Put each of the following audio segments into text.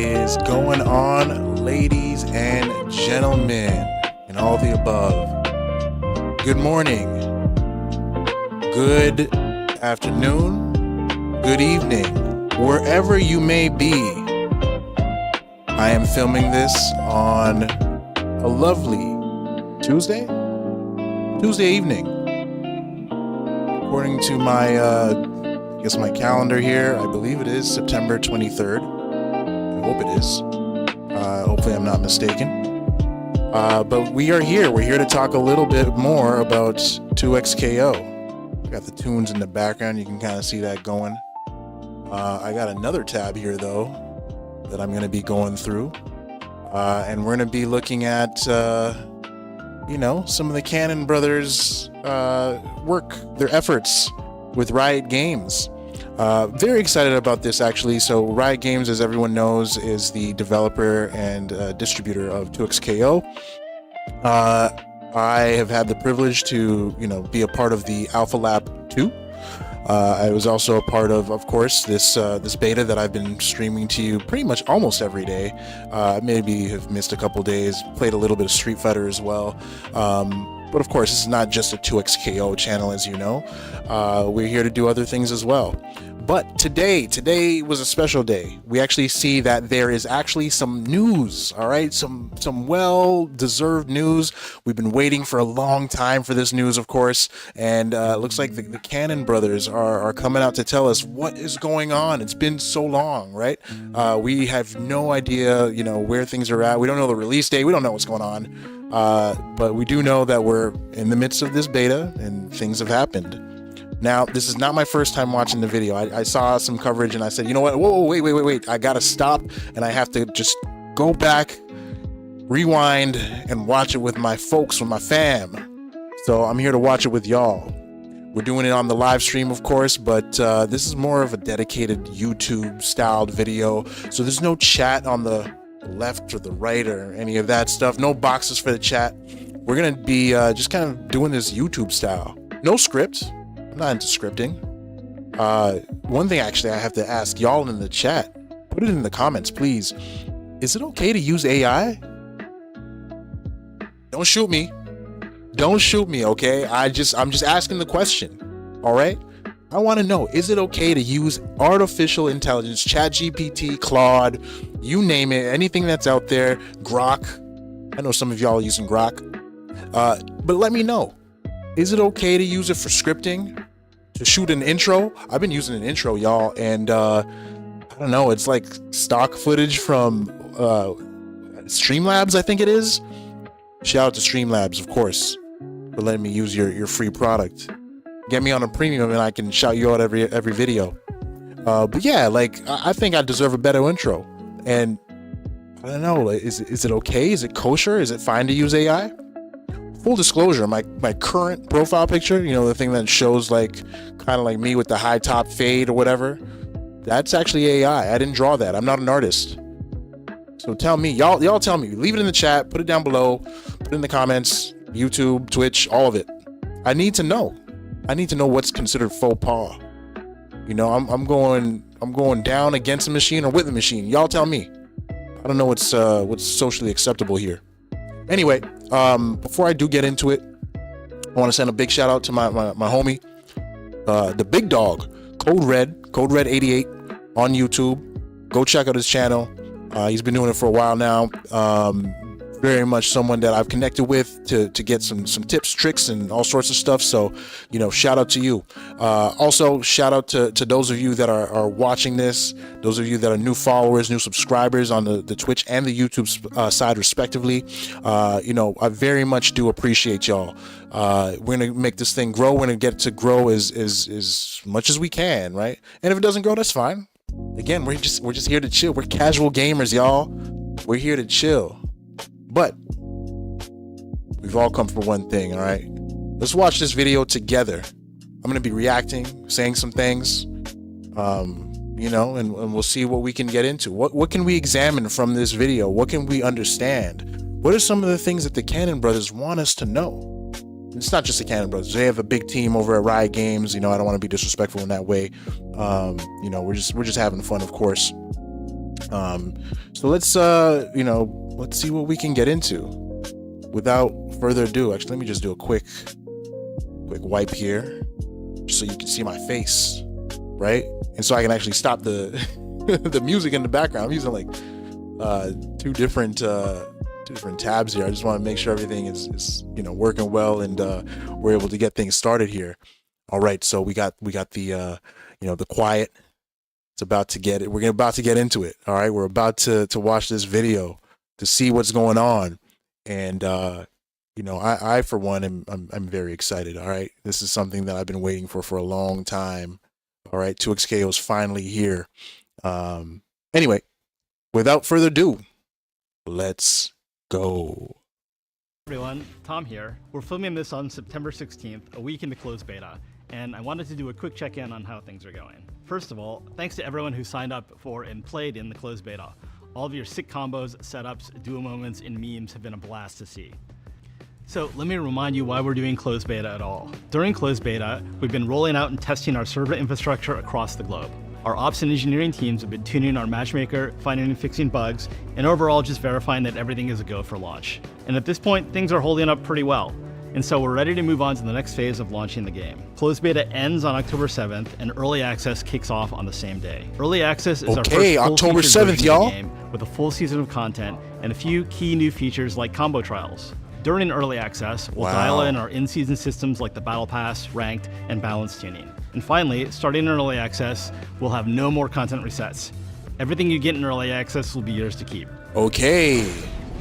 is going on, ladies and gentlemen, and all the above? Good morning, good afternoon, good evening, wherever you may be. I am filming this on a lovely Tuesday evening. According to my my calendar here, I believe it is September 23rd. I hope it is. Hopefully I'm not mistaken. But we are here. We're here to talk a little bit more about 2XKO. I got the tunes in the background. You can kind of see that going. I got another tab here, though, that I'm going to be going through. And we're going to be looking at, some of the Cannon brothers' work, their efforts with Riot Games. Very excited about this, actually. So Riot Games, as everyone knows, is the developer and distributor of 2XKO. I have had the privilege to, be a part of the Alpha Lab 2. I was also a part of course, this beta that I've been streaming to you pretty much almost every day. Maybe have missed a couple days, played a little bit of Street Fighter as well. But of course, this is not just a 2XKO channel, as you know. We're here to do other things as well. But today was a special day. We actually see that there is actually some news, all right? Some well-deserved news. We've been waiting for a long time for this news, of course. And it looks like the Cannon brothers are coming out to tell us what is going on. It's been so long, right? We have no idea, where things are at. We don't know the release date. We don't know what's going on. But we do know that we're in the midst of this beta and things have happened. Now, this is not my first time watching the video. I saw some coverage and I said, you know what? Whoa, wait. I gotta stop and I have to just go back, rewind, and watch it with my folks, with my fam. So I'm here to watch it with y'all. We're doing it on the live stream, of course, but this is more of a dedicated YouTube-styled video. So there's no chat on the left or the right or any of that stuff. No boxes for the chat. We're gonna be just kind of doing this YouTube style. No script. I'm not into scripting. One thing actually I have to ask y'all in the chat, put it in the comments, please. Is it okay to use AI? Don't shoot me. Don't shoot me, okay? I'm just asking the question. All right? I want to know, is it okay to use artificial intelligence, ChatGPT, Claude, you name it, anything that's out there, Grok? I know some of y'all are using Grok. But let me know. Is it okay to use it for scripting? To shoot an intro? I've been using an intro, y'all, and I don't know, it's like stock footage from Streamlabs, I think it is. Shout out to Streamlabs, of course, for letting me use your free product. Get me on a premium and I can shout you out every video. But yeah, I think I deserve a better intro. And I don't know, is it okay? Is it kosher? Is it fine to use AI? Full disclosure, my current profile picture, the thing that shows kind of like me with the high top fade or whatever, that's actually AI. I didn't draw that. I'm not an artist. So tell me, y'all tell me. Leave it in the chat. Put it down below. Put it in the comments. YouTube, Twitch, all of it. I need to know. I need to know what's considered faux pas. I'm going down against the machine or with the machine. Y'all tell me. I don't know what's socially acceptable here. Anyway, before I do get into it, I want to send a big shout out to my homie, the big dog, Code Red 88 on YouTube. Go check out his channel. He's been doing it for a while now. Very much someone that I've connected with to get some tips, tricks, and all sorts of stuff. So, shout out to you. Also, shout out to those of you that are watching this, those of you that are new followers, new subscribers on the Twitch and the YouTube side, respectively. I very much do appreciate y'all. We're gonna make this thing grow. We're gonna get it to grow as much as we can, right? And if it doesn't grow, that's fine. Again, we're just here to chill. We're casual gamers, y'all. We're here to chill. But we've all come for one thing, all right? Let's watch this video together. I'm going to be reacting, saying some things, and we'll see what we can get into. What can we examine from this video? What can we understand? What are some of the things that the Cannon brothers want us to know? It's not just the Cannon brothers. They have a big team over at Riot Games. I don't want to be disrespectful in that way. We're just having fun, of course. So let's let's see what we can get into. Without further ado, actually, let me just do a quick wipe here, so you can see my face, right? And so I can actually stop the the music in the background. I'm using like two different tabs here. I just want to make sure everything is working well, and we're able to get things started here. All right, so we got the the quiet. It's about to get it. We're about to get into it. All right, we're about to watch this video to see what's going on, and I for one I'm very excited. All right, this is something that I've been waiting for a long time. All right, 2XKO is finally here. Anyway, without further ado, let's go. Everyone, Tom here. We're filming this on September 16th, a week into closed beta, and I wanted to do a quick check-in on how things are going. First of all, thanks to everyone who signed up for and played in the closed beta. All of your sick combos, setups, duo moments, and memes have been a blast to see. So let me remind you why we're doing closed beta at all. During closed beta, we've been rolling out and testing our server infrastructure across the globe. Our ops and engineering teams have been tuning our matchmaker, finding and fixing bugs, and overall just verifying that everything is a go for launch. And at this point, things are holding up pretty well. And so we're ready to move on to the next phase of launching the game. Closed beta ends on October 7th, and early access kicks off on the same day. Early access is our first full October 7th, y'all. Game with a full season of content and a few key new features like combo trials. During early access, we'll dial in our in-season systems like the Battle Pass, Ranked, and Balance tuning. And finally, starting in early access, we'll have no more content resets. Everything you get in early access will be yours to keep. Okay.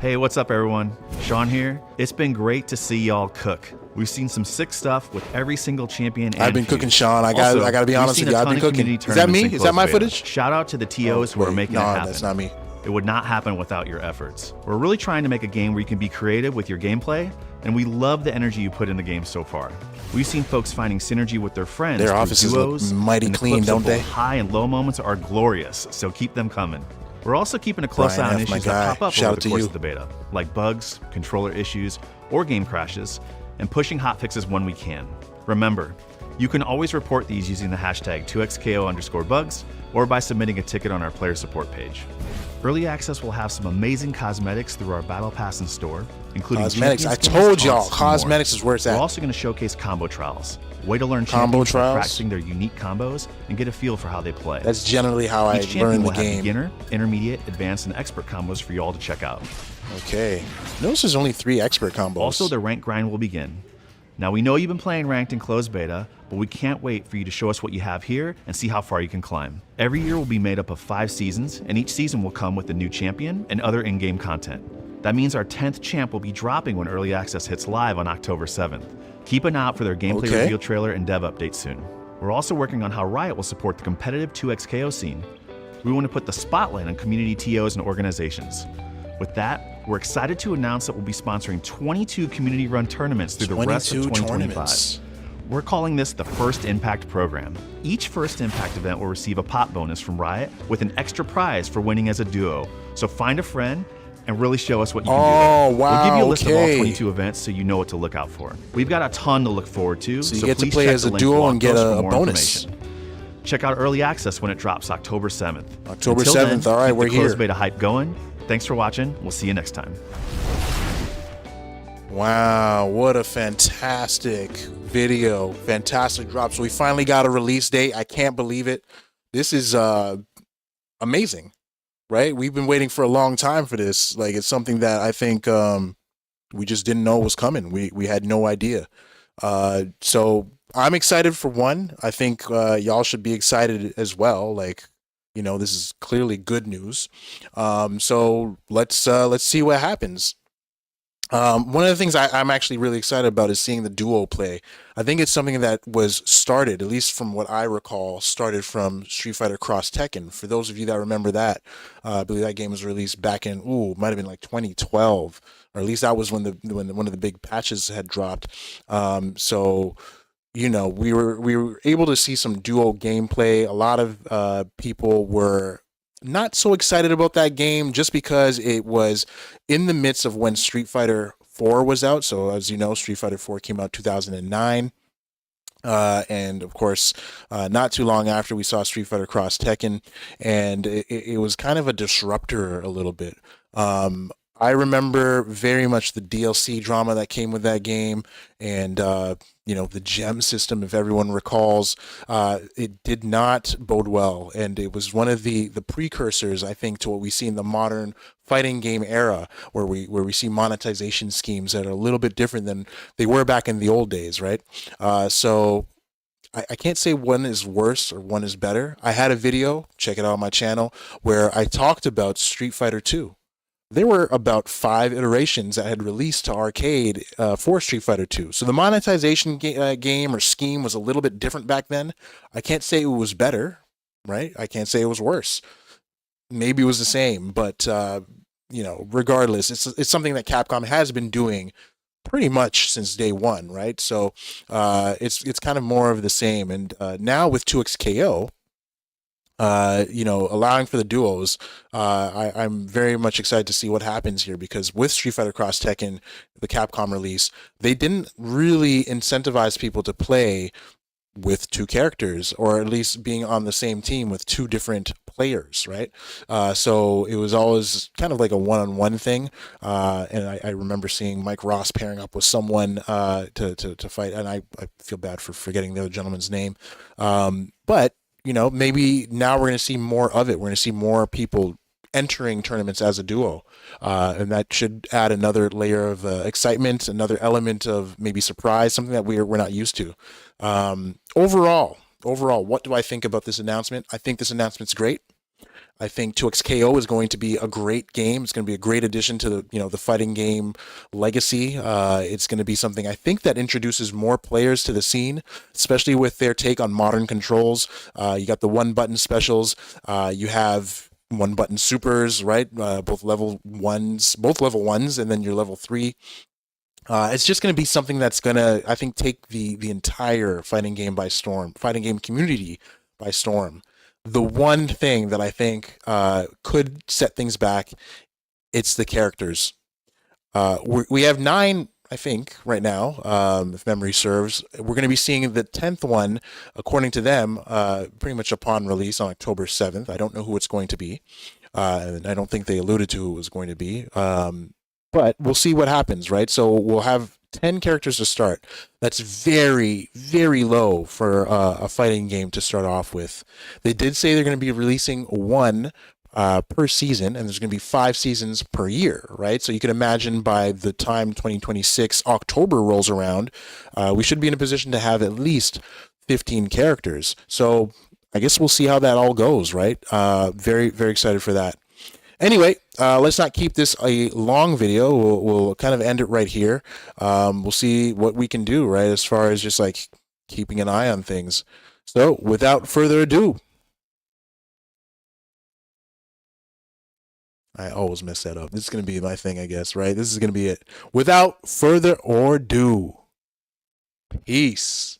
Hey, what's up everyone? Sean here. It's been great to see y'all cook. We've seen some sick stuff with every single champion. I've been cooking, Sean. I gotta be honest with you. I've been cooking. Is that me? Is that my footage? Shout out to the TOs who are making it happen. No, that's not me. It would not happen without your efforts. We're really trying to make a game where you can be creative with your gameplay, and we love the energy you put in the game so far. We've seen folks finding synergy with their friends. Their offices look mighty clean, don't they? High and low moments are glorious, so keep them coming. We're also keeping a close eye on issues that pop up over the course of the beta, like bugs, controller issues, or game crashes, and pushing hotfixes when we can. Remember, you can always report these using the hashtag 2XKO_bugs or by submitting a ticket on our player support page. Early access will have some amazing cosmetics through our Battle Pass and store, including cosmetics. I told y'all, cosmetics is where it's at. We're also going to showcase combo trials. Way to learn champions by practicing their unique combos and get a feel for how they play. That's generally how I learn the game. Beginner, intermediate, advanced, and expert combos for y'all to check out. Okay. Notice there's only 3 expert combos. Also, the rank grind will begin. Now, we know you've been playing ranked in closed beta, but we can't wait for you to show us what you have here and see how far you can climb. Every year will be made up of 5 seasons, and each season will come with a new champion and other in-game content. That means our 10th champ will be dropping when early access hits live on October 7th. Keep an eye out for their gameplay reveal trailer and dev update soon. We're also working on how Riot will support the competitive 2XKO scene. We want to put the spotlight on community TOs and organizations. With that, we're excited to announce that we'll be sponsoring 22 community-run tournaments through the rest of 2025. We're calling this the First Impact Program. Each First Impact event will receive a pot bonus from Riot with an extra prize for winning as a duo. So find a friend and really show us what you can do. Wow, we'll give you a list of all 22 events so you know what to look out for. We've got a ton to look forward to, so you get to play as a duo and get a bonus. Check out early access when it drops October 7th. October 7th, all right, we're here. Closed beta hype going. Thanks for watching. We'll see you next time. Wow, what a fantastic video. Fantastic drop. So we finally got a release date. I can't believe it. This is amazing, right? We've been waiting for a long time for this. Like, it's something that I think we just didn't know was coming. We had no idea. So I'm excited for one. I think y'all should be excited as well. Like, you know, this is clearly good news. So let's see what happens. One of the things I'm actually really excited about is seeing the duo play. I think it's something that was started, at least from what I recall, started from Street Fighter Cross Tekken. For those of you that remember that, I believe that game was released back in, might have been like 2012, or at least that was when one of the big patches had dropped. So, you know, we were able to see some duo gameplay. A lot of people were not so excited about that game just because it was in the midst of when Street Fighter 4 was out. So as you know, Street Fighter 4 came out 2009. And of course, not too long after, we saw Street Fighter Cross Tekken, and it was kind of a disruptor a little bit. I remember very much the DLC drama that came with that game, and the gem system, if everyone recalls. It did not bode well, and it was one of the precursors, I think, to what we see in the modern fighting game era, where we see monetization schemes that are a little bit different than they were back in the old days, right? So I can't say one is worse or one is better. I had a video, check it out on my channel, where I talked about Street Fighter 2. There were about 5 iterations that had released to arcade for Street Fighter 2. So the monetization game or scheme was a little bit different back then. I can't say it was better, right? I can't say it was worse. Maybe it was the same, but regardless, it's something that Capcom has been doing pretty much since day one, right? So it's kind of more of the same. And now with 2XKO, allowing for the duos, I'm very much excited to see what happens here, because with Street Fighter Cross Tekken, the Capcom release, they didn't really incentivize people to play with 2 characters, or at least being on the same team with 2 different players, right? So it was always kind of like a one-on-one thing. And I remember seeing Mike Ross pairing up with someone to fight, and I feel bad for forgetting the other gentleman's name. But maybe now we're going to see more of it. We're going to see more people entering tournaments as a duo, and that should add another layer of excitement, another element of maybe surprise, something that we're not used to. Overall, what do I think about this announcement? I think this announcement's great. I think 2XKO is going to be a great game. It's going to be a great addition to the fighting game legacy. It's going to be something, I think, that introduces more players to the scene, especially with their take on modern controls. You got the one-button specials. You have one-button supers, right? Both level ones, and then your level 3. It's just going to be something that's going to, I think, take the entire fighting game community by storm. The one thing that I think could set things back, it's the characters. We have 9, I think, right now, if memory serves. We're going to be seeing the 10th one, according to them, pretty much upon release on October 7th. I don't know who it's going to be, and I don't think they alluded to who it was going to be. But we'll see what happens, right? So we'll have 10 characters to start. That's very, very low for a fighting game to start off with. They did say they're going to be releasing 1 per season, and there's going to be 5 seasons per year, right? So you can imagine by the time 2026 October rolls around, we should be in a position to have at least 15 characters. So I guess we'll see how that all goes, right? Very, very excited for that. Anyway, let's not keep this a long video. We'll kind of end it right here. We'll see what we can do, right, as far as just like keeping an eye on things. So without further ado, I always mess that up. This is going to be my thing, I guess, right? This is going to be it. Without further ado, peace.